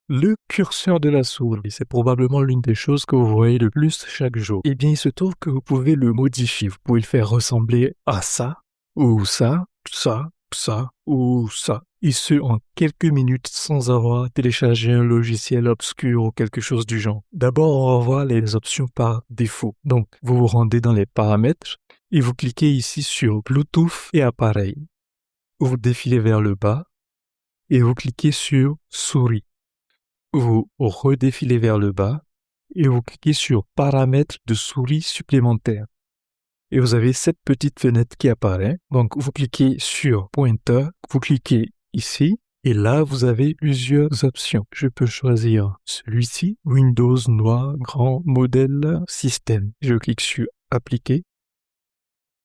Le curseur de la souris, c'est probablement l'une des choses que vous voyez le plus chaque jour. Eh bien, il se trouve que vous pouvez le modifier. Vous pouvez le faire ressembler à ça, ou ça, ou ça. Et ce, en quelques minutes sans avoir téléchargé un logiciel obscur ou quelque chose du genre. D'abord, on va voir les options par défaut. Donc, vous vous rendez dans les paramètres et vous cliquez ici sur Bluetooth et appareil. Vous défilez vers le bas et vous cliquez sur souris. Vous redéfilez vers le bas et vous cliquez sur paramètres de souris supplémentaires. Et vous avez cette petite fenêtre qui apparaît. Donc, vous cliquez sur pointeur, vous cliquez ici et là, vous avez plusieurs options. Je peux choisir celui-ci, Windows noir, grand, modèle, système. Je clique sur appliquer.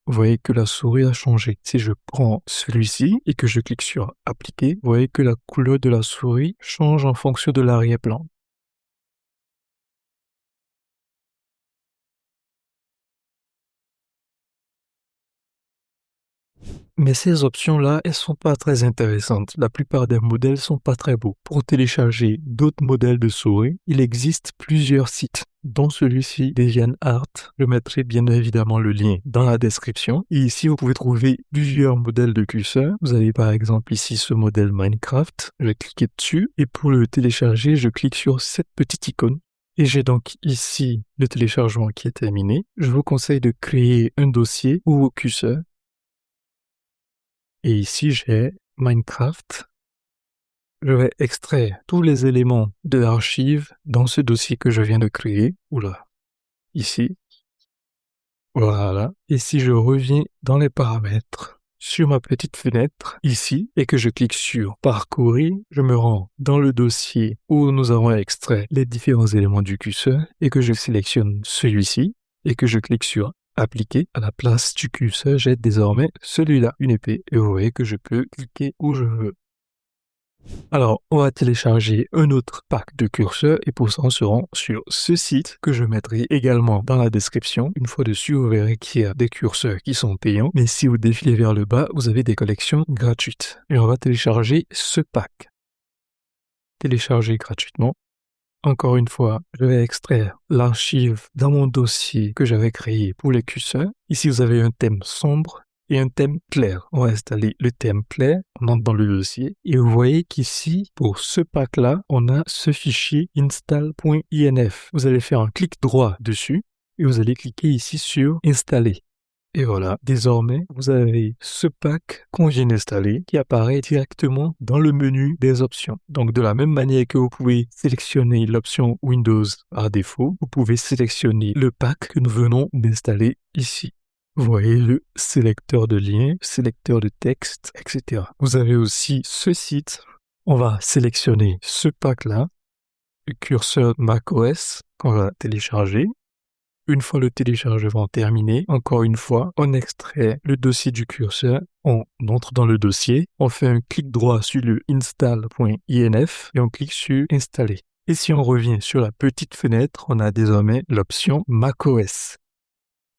Vous voyez que la souris a changé. Si je prends celui-ci et que je clique sur appliquer, vous voyez que la couleur de la souris change en fonction de l'arrière-plan. Mais ces options-là, elles sont pas très intéressantes. La plupart des modèles sont pas très beaux. Pour télécharger d'autres modèles de souris, il existe plusieurs sites, dont celui-ci, DeviantArt. Je mettrai bien évidemment le lien dans la description. Et ici, vous pouvez trouver plusieurs modèles de curseurs. Vous avez par exemple ici ce modèle Minecraft. Je vais cliquer dessus et pour le télécharger, je clique sur cette petite icône. Et j'ai donc ici le téléchargement qui est terminé. Je vous conseille de créer un dossier pour vos curseurs. Et ici, j'ai Minecraft. Je vais extraire tous les éléments de l'archive dans ce dossier que je viens de créer. Oula, ici. Voilà. Et si je reviens dans les paramètres, sur ma petite fenêtre, ici, et que je clique sur Parcourir, je me rends dans le dossier où nous avons extrait les différents éléments du curseur et que je sélectionne celui-ci et que je clique sur Appliquer. À la place du curseur, j'ai désormais celui-là, une épée, et vous voyez que je peux cliquer où je veux. Alors, on va télécharger un autre pack de curseurs et pour ça, on se rend sur ce site que je mettrai également dans la description. Une fois dessus, vous verrez qu'il y a des curseurs qui sont payants, mais si vous défilez vers le bas, vous avez des collections gratuites. Et on va télécharger ce pack. Télécharger gratuitement. Encore une fois, je vais extraire l'archive dans mon dossier que j'avais créé pour les curseurs. Ici, vous avez un thème sombre et un thème clair. On va installer le thème clair, on entre dans le dossier et vous voyez qu'ici, pour ce pack-là, on a ce fichier install.inf. Vous allez faire un clic droit dessus et vous allez cliquer ici sur installer. Et voilà, désormais, vous avez ce pack qu'on vient d'installer qui apparaît directement dans le menu des options. Donc, de la même manière que vous pouvez sélectionner l'option Windows par défaut, vous pouvez sélectionner le pack que nous venons d'installer ici. Vous voyez le sélecteur de liens, sélecteur de texte, etc. Vous avez aussi ce site. On va sélectionner ce pack-là, le curseur macOS qu'on va télécharger. Une fois le téléchargement terminé, encore une fois, on extrait le dossier du curseur, on entre dans le dossier, on fait un clic droit sur le install.inf et on clique sur installer. Et si on revient sur la petite fenêtre, on a désormais l'option macOS.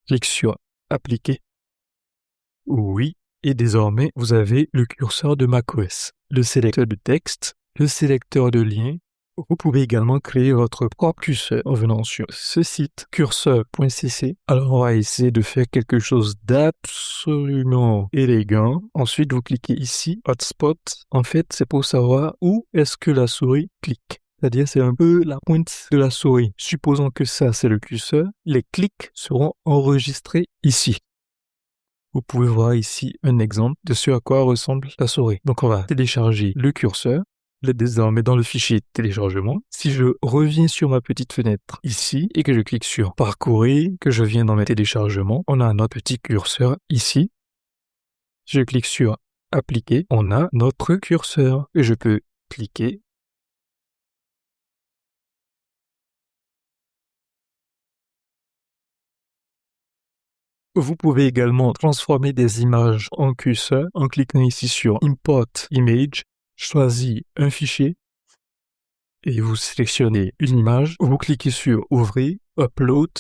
Clique sur appliquer. Oui, et désormais, vous avez le curseur de macOS, le sélecteur de texte, le sélecteur de liens. Vous pouvez également créer votre propre curseur en venant sur ce site curseur.cc. Alors, on va essayer de faire quelque chose d'absolument élégant. Ensuite, vous cliquez ici, Hotspot. En fait, c'est pour savoir où est-ce que la souris clique. C'est-à-dire, c'est un peu la pointe de la souris. Supposons que ça, c'est le curseur. Les clics seront enregistrés ici. Vous pouvez voir ici un exemple de ce à quoi ressemble la souris. Donc, on va télécharger le curseur. Désormais dans le fichier téléchargement. Si je reviens sur ma petite fenêtre ici et que je clique sur parcourir, que je viens dans mes téléchargements, on a notre petit curseur ici. Je clique sur appliquer, on a notre curseur et je peux cliquer. Vous pouvez également transformer des images en curseur en cliquant ici sur Import Image, choisissez un fichier et vous sélectionnez une image, vous cliquez sur Ouvrir, Upload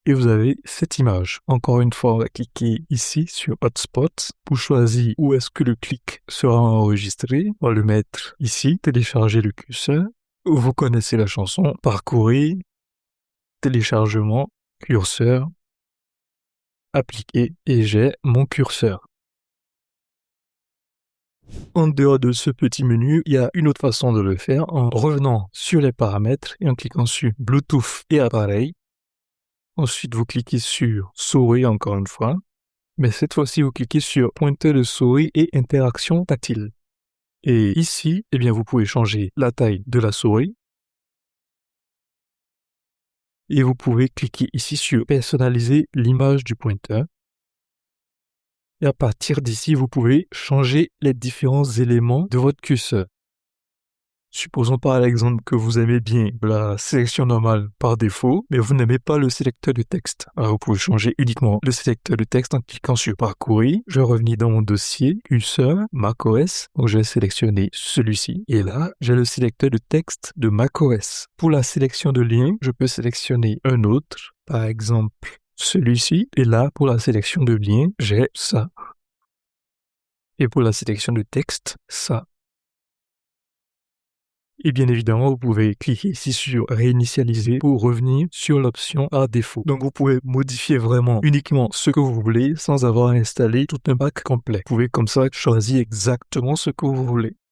et vous avez cette image. Encore une fois, on va cliquer ici sur Hotspot pour choisir où est-ce que le clic sera enregistré. On va le mettre ici, télécharger le curseur. Vous connaissez la chanson, parcourir, téléchargement, curseur, appliquer et j'ai mon curseur. En dehors de ce petit menu, il y a une autre façon de le faire en revenant sur les paramètres et en cliquant sur Bluetooth et appareil. Ensuite, vous cliquez sur souris encore une fois, mais cette fois-ci, vous cliquez sur pointeur de souris et interaction tactile. Et ici, eh bien, vous pouvez changer la taille de la souris. Et vous pouvez cliquer ici sur personnaliser l'image du pointeur. Et à partir d'ici, vous pouvez changer les différents éléments de votre curseur. Supposons par exemple que vous aimez bien la sélection normale par défaut, mais vous n'aimez pas le sélecteur de texte. Alors vous pouvez changer uniquement le sélecteur de texte en cliquant sur parcourir. Je vais revenir dans mon dossier, curseur, macOS. Donc je vais sélectionner celui-ci. Et là, j'ai le sélecteur de texte de macOS. Pour la sélection de liens, je peux sélectionner un autre. Par exemple, celui-ci. Et là, pour la sélection de liens, j'ai ça. Et pour la sélection de texte, ça. Et bien évidemment, vous pouvez cliquer ici sur réinitialiser pour revenir sur l'option par défaut. Donc vous pouvez modifier vraiment uniquement ce que vous voulez sans avoir installé tout un pack complet. Vous pouvez comme ça choisir exactement ce que vous voulez.